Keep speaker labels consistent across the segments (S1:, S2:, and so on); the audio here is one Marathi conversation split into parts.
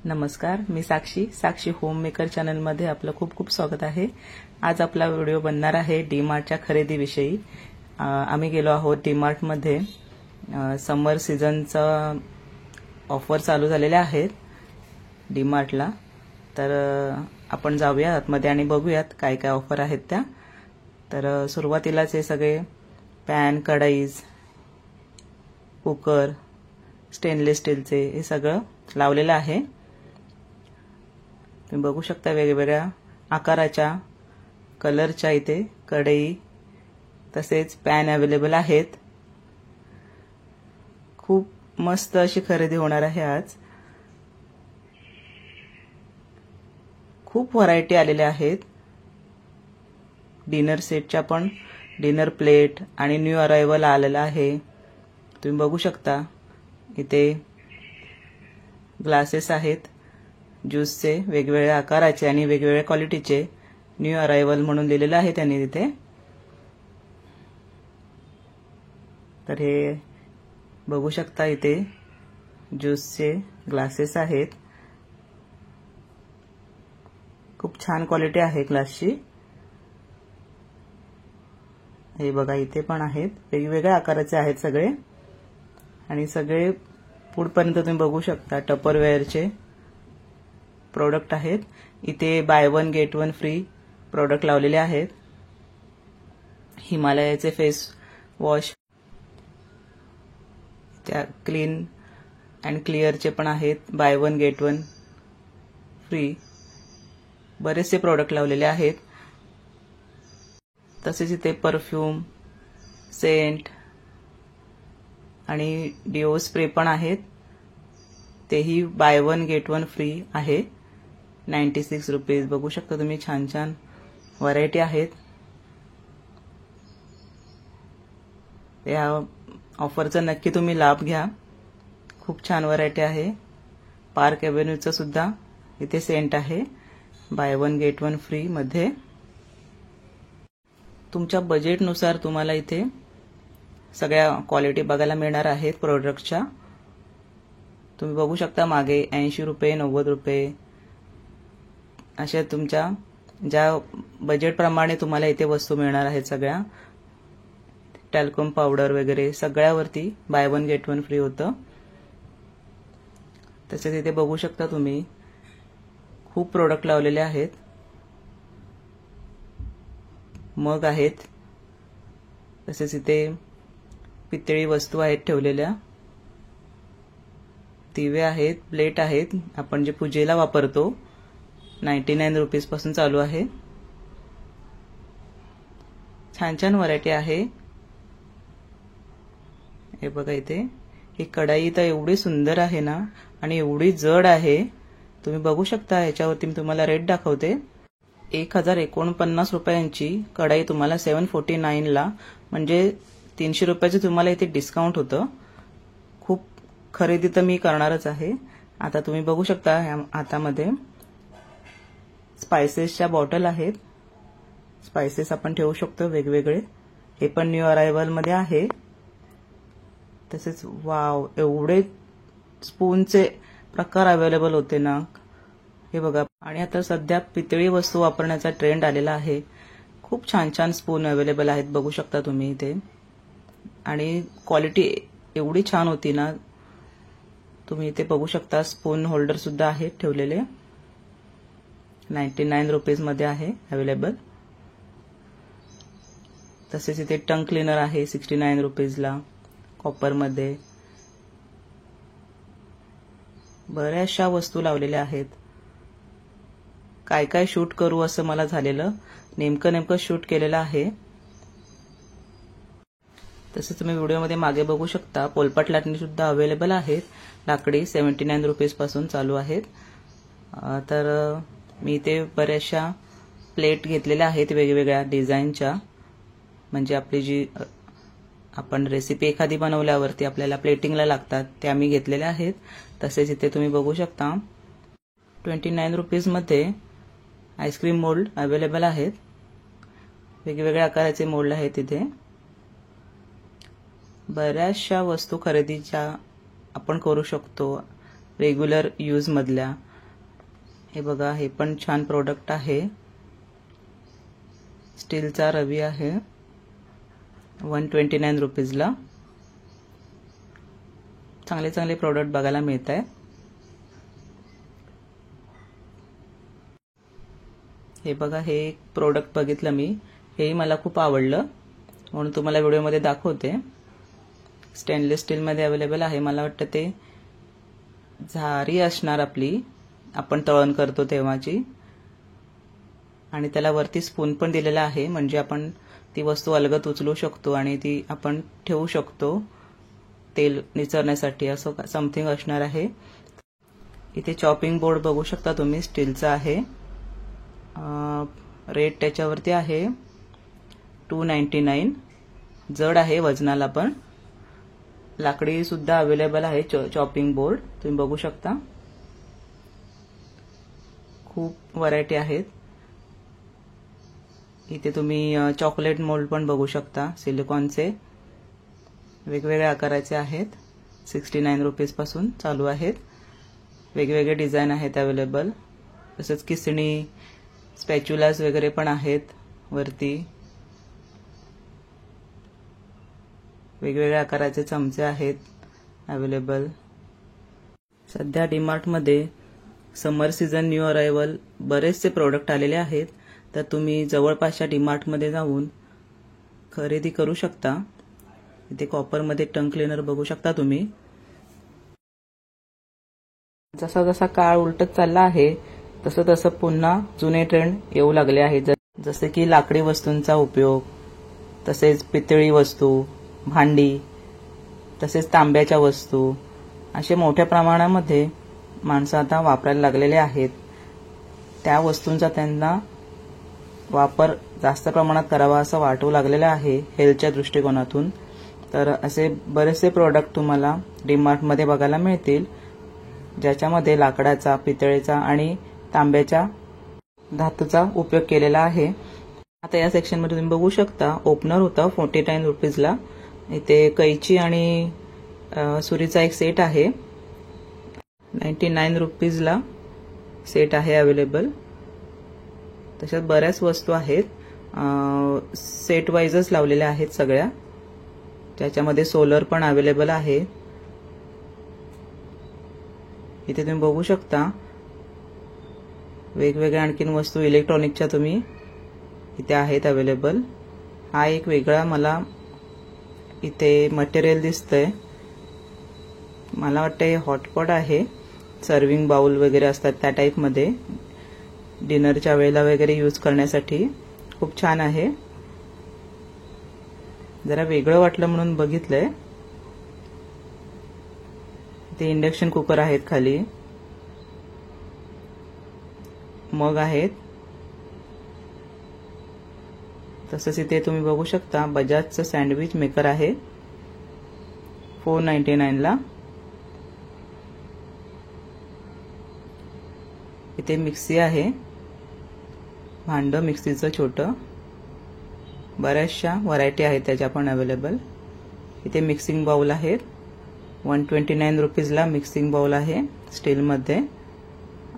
S1: नमस्कार, मी साक्षी होममेकर चॅनलमध्ये आपलं खूप खूप स्वागत आहे। आज आपला व्हिडिओ बनणार आहे डीमार्टच्या खरेदीविषयी। आम्ही गेलो आहोत डीमार्टमध्ये। समर सीझनचा ऑफर चालू झालेल्या आहेत डीमार्टला, तर आपण जाऊया आतमध्ये आणि बघूयात काय काय ऑफर आहेत त्या। तर सुरुवातीलाच हे सगळे पॅन, कढईज, कुकर, स्टेनलेस स्टीलचे हे सगळं लावलेलं आहे। तुम्ही बघू शकता वेगवेगळ्या आकाराच्या, कलरच्या इथे कढई तसेच पॅन अवेलेबल आहेत। खूप मस्त अशी खरेदी होणार आहे आज। खूप व्हरायटी आलेल्या आहेत। डिनर सेटच्या पण, डिनर प्लेट आणि न्यू अरायवल आलेला आहे। तुम्ही बघू शकता इथे ग्लासेस आहेत, ज्यूसचे वेगवेगळ्या आकाराचे आणि वेगवेगळ्या क्वालिटीचे, न्यू अरायवल म्हणून लिहिलेलं आहे त्यांनी तिथे। तर हे बघू शकता इथे ज्यूसचे ग्लासेस आहेत। खूप छान क्वालिटी आहे ग्लासची। हे बघा इथे पण आहेत, वेगवेगळ्या आकाराचे आहेत सगळे आणि सगळे पुढपर्यंत तुम्ही बघू शकता टपरवेअरचे प्रोडक्ट आहेत। इथे bye one get one free product लावलेले आहेत। हिमालयाचे फेस वॉश, त्या क्लीन अँड क्लिअरचे पण आहेत, bye one get one free. बरेचसे प्रोडक्ट लावलेले आहेत। तसेच इथे परफ्यूम, सेंट आणि डिओ स्प्रे पण आहेत। तेही bye one get one free आहे। 96 रुपीज। बघू शकता तुम्ही, छान छान व्हरायटी आहेत। या ऑफरचा नक्की तुम्ही लाभ घ्या। खूप छान व्हरायटी आहे। पार्क एव्हेन्यूचा सुद्धा इथे सेंट आहे bye one get one free मध्ये। तुमच्या बजेटनुसार तुम्हाला इथे सगळ्या क्वालिटी बघायला मिळणार आहेत प्रोडक्टच्या। तुम्ही बघू शकता मागे 80 रुपये, 90 रुपये अशा तुमच्या ज्या बजेट प्रमाणे तुम्हाला इथे वस्तू मिळणार आहेत सगळ्या। टॅल्कम पावडर वगैरे सगळ्यावरती buy one get one free होतं। तसेच इथे बघू शकता तुम्ही खूप प्रोडक्ट लावलेले आहेत। मग आहेत, तसेच इथे पितळी वस्तू आहेत ठेवलेल्या, दिवे आहेत, प्लेट आहेत, आपण जे पूजेला वापरतो। 99 रुपीज पासून चालू आहे। छान छान व्हरायटी आहे। हे बघा इथे ही कढई तर एवढी सुंदर आहे ना आणि एवढी जड आहे। तुम्ही बघू शकता, याच्यावरती मी तुम्हाला रेट दाखवते। 1049 रुपयांची कढई तुम्हाला 749 ला, म्हणजे 300 रुपयाचं तुम्हाला इथे डिस्काउंट होतं। खूप खरेदी तर मी करणारच आहे। आता तुम्ही बघू शकता हातामध्ये स्पाइसेसच्या बॉटल आहेत। स्पाइसेस आपण ठेवू शकतो वेगवेगळे। हे पण न्यू अरायवल मध्ये आहे। तसेच वाव, एवढे स्पूनचे प्रकार अवेलेबल होते ना, हे बघा। आणि आता सध्या पितळी वस्तू वापरण्याचा ट्रेंड आलेला आहे। खूप छान छान स्पून अवेलेबल आहेत, बघू शकता तुम्ही इथे। आणि क्वालिटी एवढी छान होती ना, तुम्ही इथे बघू शकता स्पून होल्डर सुद्धा आहेत ठेवलेले। 99 रुपीज मध्ये आहे अवेलेबल। तसेच इथे टंग क्लीनर आहे 69 रुपीजला कॉपर मध्ये। बऱ्याचशा वस्तू लावलेल्या आहेत। काय काय शूट करू असं मला झालेलं, नेमकं शूट केलेलं आहे। तसंच तुम्ही व्हिडिओमध्ये मागे बघू शकता पोलपाट लाटणी सुद्धा अवेलेबल आहेत। लाकडी 79 रुपीज पासून चालू आहेत। तर मी इथे बऱ्याचशा प्लेट घेतलेल्या आहेत वेगवेगळ्या डिझाईनच्या, म्हणजे आपली जी आपण रेसिपी एखादी बनवल्यावरती आपल्याला प्लेटिंगला लागतात त्या मी घेतलेल्या आहेत। तसेच इथे तुम्ही बघू शकता 29 रुपीज मध्ये आईस्क्रीम मोल्ड अवेलेबल आहेत। वेगवेगळ्या आकाराचे मोल्ड आहेत इथे। बऱ्याचशा वस्तू खरेदीच्या आपण करू शकतो रेग्युलर यूज मधल्या। हे बघा, हे पण छान प्रोडक्ट आहे. स्टीलचा रवी आहे 129 रुपीजला. चांगले चांगले प्रोडक्ट बघायला मिळत आहे. हे बघा, हे एक प्रोडक्ट बघितलं मी, हेही मला खूप आवडलं म्हणून तुम्हाला व्हिडिओमध्ये दाखवते. स्टेनलेस स्टीलमध्ये अवेलेबल आहे. मला वाटतं ते झारी असणार आपली, आपण तळण करतो तेव्हाची. आणि त्याला वरती स्पून पण दिलेला आहे, म्हणजे आपण ती वस्तू अलगद उचलू शकतो आणि ती आपण ठेवू शकतो तेल निचरण्यासाठी, असं समथिंग असणार आहे. इथे चॉपिंग बोर्ड बघू शकता तुम्ही, स्टीलचा आहे. रेट त्याच्यावरती आहे 299. जड आहे वजनाला पण. लाकडी सुद्धा अवेलेबल आहे चॉपिंग बोर्ड, तुम्ही बघू शकता. खूप व्हरायटी आहेत. इथे तुम्ही चॉकलेट मोल्ड पण बघू शकता, सिलिकॉनचे वेगवेगळ्या आकाराचे आहेत. 69 रुपीज पासून चालू आहेत. वेगवेगळे डिझाईन आहेत अवेलेबल. तसंच किसणी, स्पॅच्युलास वगैरे पण आहेत वरती. वेगवेगळ्या आकाराचे चमचे आहेत अवेलेबल. सध्या डीमार्टमध्ये समर सीझन न्यू अरायवल बरेचसे प्रोडक्ट आलेले आहेत, तर तुम्ही जवळपासच्या डीमार्टमध्ये जाऊन खरेदी करू शकता. इथे कॉपरमध्ये टंग क्लीनर बघू शकता तुम्ही. जसा जसा काळ उलटत चालला आहे तसं तसं पुन्हा जुने ट्रेंड येऊ लागले आहेत, जसे की लाकडी वस्तूंचा उपयोग, तसेच पितळी वस्तू, भांडी, तसेच तांब्याच्या वस्तू, असे मोठ्या प्रमाणामध्ये माणसं आता वापरायला लागलेले आहेत. त्या वस्तूंचा त्यांना वापर जास्त प्रमाणात करावा असं वाटू लागलेलं आहे हेल्थच्या दृष्टिकोनातून. तर असे बरेचसे प्रोडक्ट तुम्हाला डीमार्टमध्ये बघायला मिळतील, ज्याच्यामध्ये लाकडाचा, पितळेचा आणि तांब्याच्या धातूचा उपयोग केलेला आहे. आता या सेक्शनमध्ये तुम्ही बघू शकता, ओपनर होता 49 रुपीजला. इथे कैची आणि सुरीचा एक सेट आहे. 99 रुपीजला सेट आहे अवेलेबल. तशाच बऱ्याच वस्तू आहेत, सेट वाईजच लावलेल्या आहेत सगळ्या, ज्याच्यामध्ये सोलर पण अवेलेबल आहे. इथे तुम्ही बघू शकता वेगवेगळ्या आणखीन वस्तू इलेक्ट्रॉनिकच्या तुम्ही इथे आहेत अवेलेबल. हा एक वेगळा मला इथे मटेरियल दिसतंय. मला वाटतं हे हॉटपॉट आहे, सर्विंग बाउल वगैरे असतात त्या टाईपमध्ये, डिनरच्या वेळेला वगैरे यूज करण्यासाठी. खूप छान आहे. जरा वेगळं वाटलं म्हणून बघितलंय. ते इंडक्शन कुकर आहेत खाली, मग आहेत. तसंच इथे तुम्ही बघू शकता बजाजचं सँडविच मेकर आहे 499 ला. इथे मिक्सी आहे, भांडं मिक्सीचं छोटं. बऱ्याचशा व्हरायटी आहेत त्याच्या पण अवेलेबल. इथे मिक्सिंग बाउल आहेत 129 रुपीजला. मिक्सिंग बाउल आहे स्टीलमध्ये.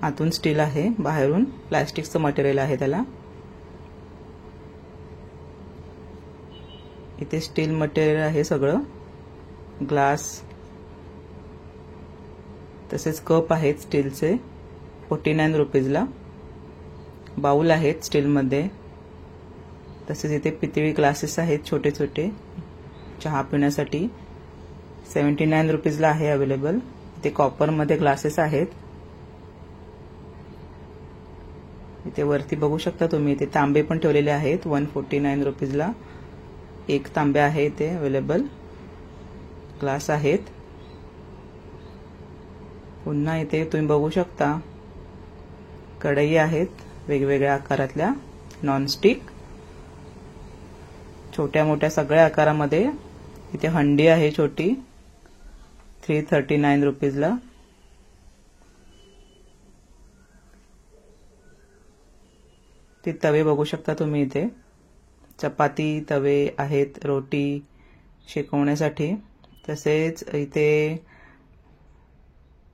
S1: आतून स्टील आहे, बाहेरून प्लास्टिकचं मटेरियल आहे त्याला. इथे स्टील मटेरियल आहे सगळं, ग्लास. तसेच कप आहेत स्टीलचे 49 रुपीजला. बाउल आहेत स्टीलमध्ये. तसेच इथे पितळी ग्लासेस आहेत छोटे छोटे चहा पिण्यासाठी. 79 रुपीजला आहे अवेलेबल. इथे कॉपरमध्ये ग्लासेस आहेत. इथे वरती बघू शकता तुम्ही, इथे तांबे पण ठेवलेले आहेत 149 रुपीजला. एक तांबे आहे इथे अवेलेबल. ग्लास आहेत. पुन्हा इथे तुम्ही बघू शकता कढई आहेत वेगवेगळ्या आकारातल्या, नॉनस्टिक, छोट्या मोठ्या सगळ्या आकारामध्ये. इथे हंडी आहे छोटी 339 रुपीजला. ते तवे बघू शकता तुम्ही, इथे चपाती तवे आहेत रोटी शेकवण्यासाठी. तसेच इथे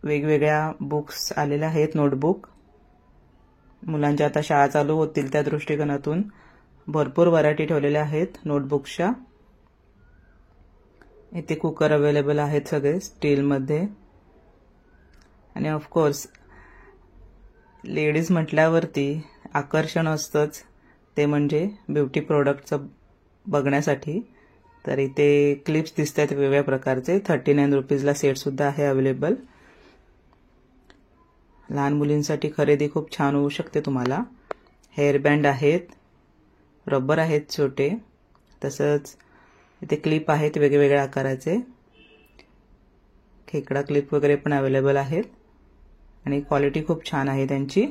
S1: वेगवेगळ्या बुक्स आलेल्या आहेत, नोटबुक. मुलांच्या आता शाळा चालू होतील त्या दृष्टिकोनातून भरपूर व्हरायटी ठेवलेल्या आहेत नोटबुक्सच्या. इथे कुकर अवेलेबल आहेत सगळे स्टीलमध्ये. आणि ऑफकोर्स लेडीज म्हटल्यावरती आकर्षण असतंच ते म्हणजे ब्युटी प्रोडक्टचं बघण्यासाठी. तर इथे क्लिप्स दिसत आहेत वेगवेगळ्या प्रकारचे. 39 रुपीजला सेटसुद्धा आहे अवेलेबल. लहान मुलींसाठी खरेदी खूप छान होऊ शकते तुम्हाला. हेअरबँड आहेत, रबर आहेत छोटे, तसंच इथे क्लिप आहेत वेगवेगळ्या आकाराचे. खेकडा क्लिप वगैरे पण अवेलेबल आहेत आणि क्वालिटी खूप छान आहे त्यांची.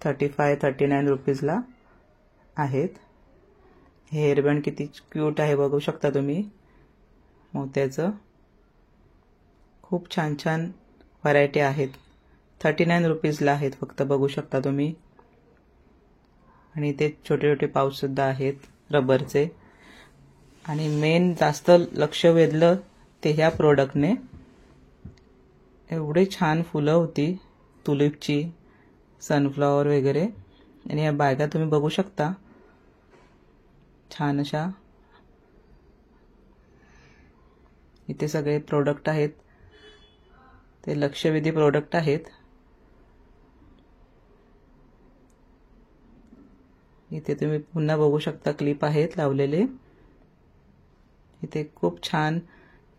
S1: 39 रुपीजला आहेत. हेअरबँड किती क्यूट आहे बघू शकता तुम्ही मोत्याचं. खूप छान छान व्हरायटी आहेत. 39 रुपीजला आहेत फक्त, बघू शकता तुम्ही. आणि ते छोटे छोटे पाऊच सुद्धा आहेत रबरचे. आणि मेन जास्त लक्ष वेधलं ते ह्या प्रोडक्टने. एवढे छान फुलं होती तुलिपची, सनफ्लॉवर वगैरे. आणि या बॅगा तुम्ही बघू शकता छान अशा. इथे सगळे प्रोडक्ट आहेत ते लक्षवेधी प्रोडक्ट आहेत. इथे तुम्ही पुन्हा बघू शकता क्लिप आहेत लावलेले. इथे खूप छान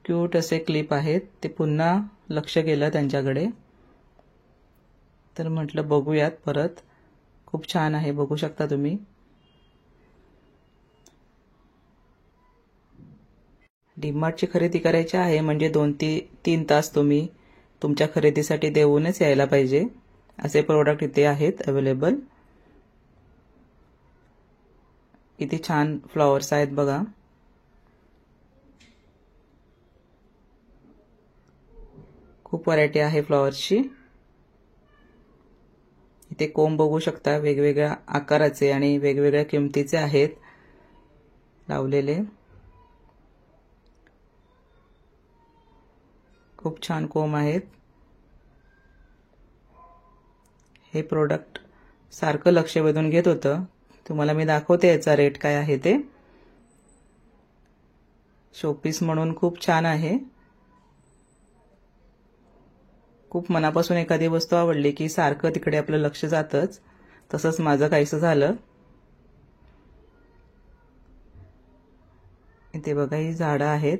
S1: क्यूट असे क्लिप आहेत. ते पुन्हा लक्ष गेलं त्यांच्याकडे तर म्हटलं बघूयात परत. खूप छान आहे बघू शकता तुम्ही. डीमार्टची खरेदी करायची आहे म्हणजे 2-3 तास तुम्ही तुमच्या खरेदीसाठी देऊनच यायला पाहिजे असे प्रोडक्ट इथे आहेत अवेलेबल. किती छान फ्लॉवर्स आहेत बघा. खूप व्हरायटी आहे फ्लॉवर्सची. इथे कोंब बघू शकता वेगवेगळ्या आकाराचे आणि वेगवेगळ्या किमतीचे आहेत लावलेले. खूप छान कोंब आहेत. हे प्रोडक्ट सारखं लक्ष वेधून घेत होतं. तुम्हाला मी दाखवते याचा रेट काय आहे ते. शोपीस म्हणून खूप छान आहे. खूप मनापासून एखादी वस्तू आवडली की सारखं तिकडे आपलं लक्ष जातच. तसंच माझं काहीसं झालं. इथे बघा ही झाडं आहेत.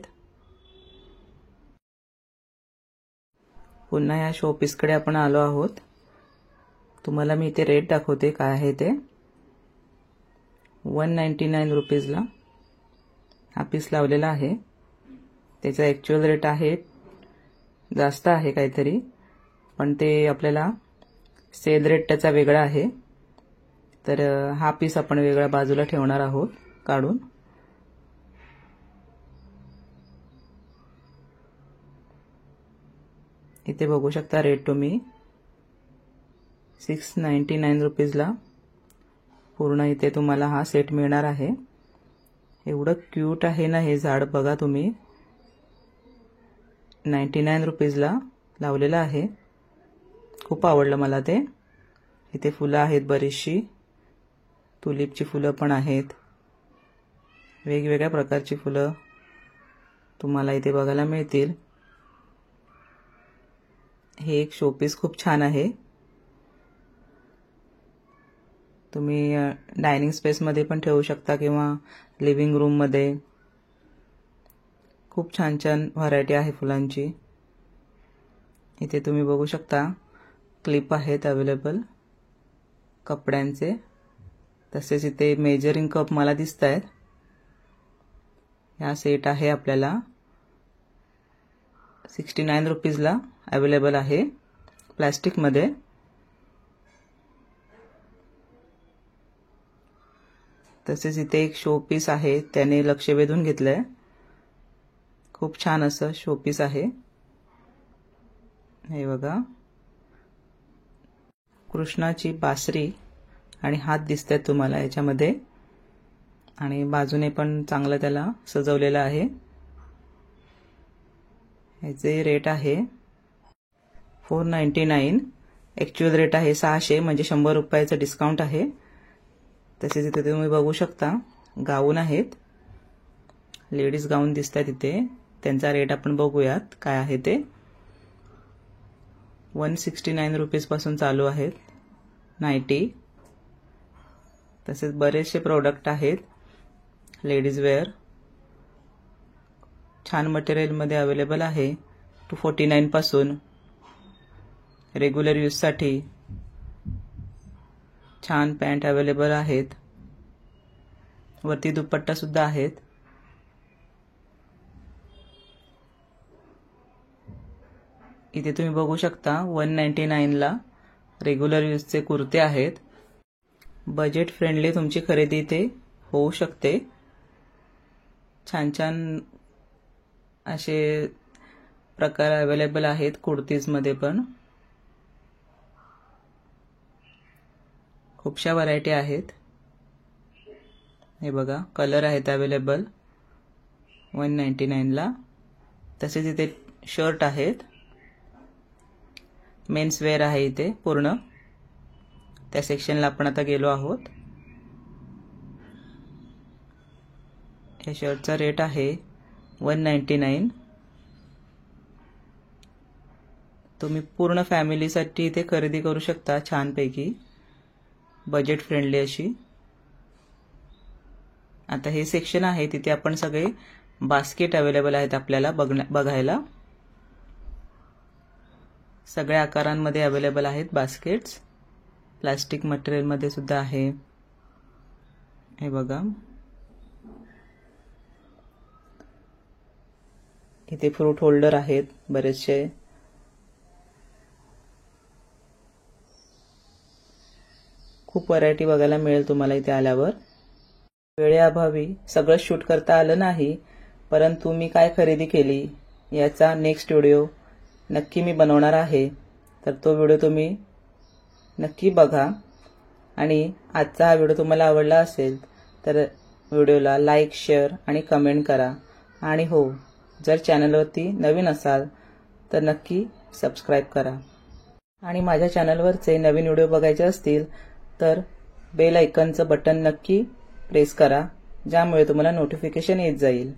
S1: पुन्हा या शोपीसकडे आपण आलो आहोत. तुम्हाला मी इथे रेट दाखवते काय आहे ते. 199 रुपीजला हा पीस लावलेला आहे. त्याचा ॲक्च्युअल रेट आहे जास्त आहे काहीतरी, पण ते आपल्याला सेल रेट त्याचा वेगळा आहे. तर हा पीस आपण वेगळ्या बाजूला ठेवणार आहोत काढून. इथे बघू शकता रेट तुम्ही. 699 रुपीजला पूर्ण इथे तुम्हाला हा सेट मिळणार आहे. एवढं क्यूट आहे ना हे झाड बघा तुम्ही. 99 रुपीजला लावलेलं आहे. खूप आवडलं मला ते. इथे फुलं आहेत बरीचशी. तुलिपची फुलं पण आहेत. वेगवेगळ्या प्रकारची फुलं तुम्हाला इथे बघायला मिळतील. हे एक शोपीस खूप छान आहे. तुम्ही डायनिंग स्पेसमध्ये पण ठेवू शकता किंवा लिव्हिंग रूममध्ये. खूप छान छान व्हरायटी आहे फुलांची. इथे तुम्ही बघू शकता क्लिप आहेत अवेलेबल कपड्यांचे. तसेच इथे मेजरिंग कप मला दिसत आहेत. हा सेट आहे आपल्याला 69 रुपीजला अवेलेबल आहे प्लॅस्टिकमध्ये. तसेच इथे एक शो पीस आहे त्याने लक्ष वेधून घेतलंय. खूप छान असं शो पीस आहे हे बघा. कृष्णाची बासरी आणि हात दिसतात तुम्हाला याच्यामध्ये. आणि बाजूने पण चांगलं त्याला सजवलेलं आहे. याचे रेट आहे 499. ॲक्च्युअल रेट आहे 600, म्हणजे 100 रुपयाचं डिस्काउंट आहे. तसेच इथे तुम्ही बघू शकता गाऊन आहेत, लेडीज गाऊन दिसत आहेत इथे. त्यांचा रेट आपण बघूयात काय आहे ते. 169 रुपीज पासून चालू आहेत नाईटी. तसेच बरेचसे प्रोडक्ट आहेत लेडीज वेअर. छान मटेरियलमध्ये अवेलेबल आहे. 249 पासून रेग्युलर यूजसाठी छान पॅन्ट अवेलेबल आहेत. वरती दुपट्टा सुद्धा आहेत. इथे तुम्ही बघू शकता 199 ला रेग्युलर यूजचे कुर्ते आहेत. बजेट फ्रेंडली तुमची खरेदी इथे होऊ शकते. छान छान असे प्रकार अवेलेबल आहेत कुर्तीजमध्ये पण. खूपशा व्हरायटी आहेत. हे बघा कलर आहेत अवेलेबल 199 ला. तसेच इथे शर्ट आहेत. मेन्स वेअर आहे इथे पूर्ण. त्या सेक्शनला आपण आता गेलो आहोत. या शर्टचा रेट आहे 199. तुम्ही पूर्ण फॅमिलीसाठी इथे खरेदी करू शकता छानपैकी, बजेट फ्रेंडली अशी. आता हे सेक्शन आहे तिथे आपण सगळे बास्केट अवेलेबल आहेत आपल्याला बघायला. सगळ्या आकारांमध्ये अवेलेबल आहेत बास्केट्स. प्लास्टिक मटेरियलमध्ये सुद्धा आहे. हे बघा इथे फ्रूट होल्डर आहेत बरेचसे. खूप व्हरायटी बघायला मिळेल तुम्हाला इथे आल्यावर. वेळेअभावी सगळं शूट करता आलं नाही, परंतु मी काय खरेदी केली याचा नेक्स्ट व्हिडिओ नक्की मी बनवणार आहे. तर तो व्हिडिओ तुम्ही नक्की बघा. आणि आजचा हा व्हिडिओ तुम्हाला आवडला असेल तर व्हिडिओला लाईक, शेअर आणि कमेंट करा. आणि हो, जर चॅनलवरती नवीन असाल तर नक्की सबस्क्राईब करा. आणि माझ्या चॅनलवरचे नवीन व्हिडिओ बघायचे असतील तर बेल आयकॉनचं बटन नक्की प्रेस करा, ज्यामुळे तुम्हाला नोटिफिकेशन येत जाईल.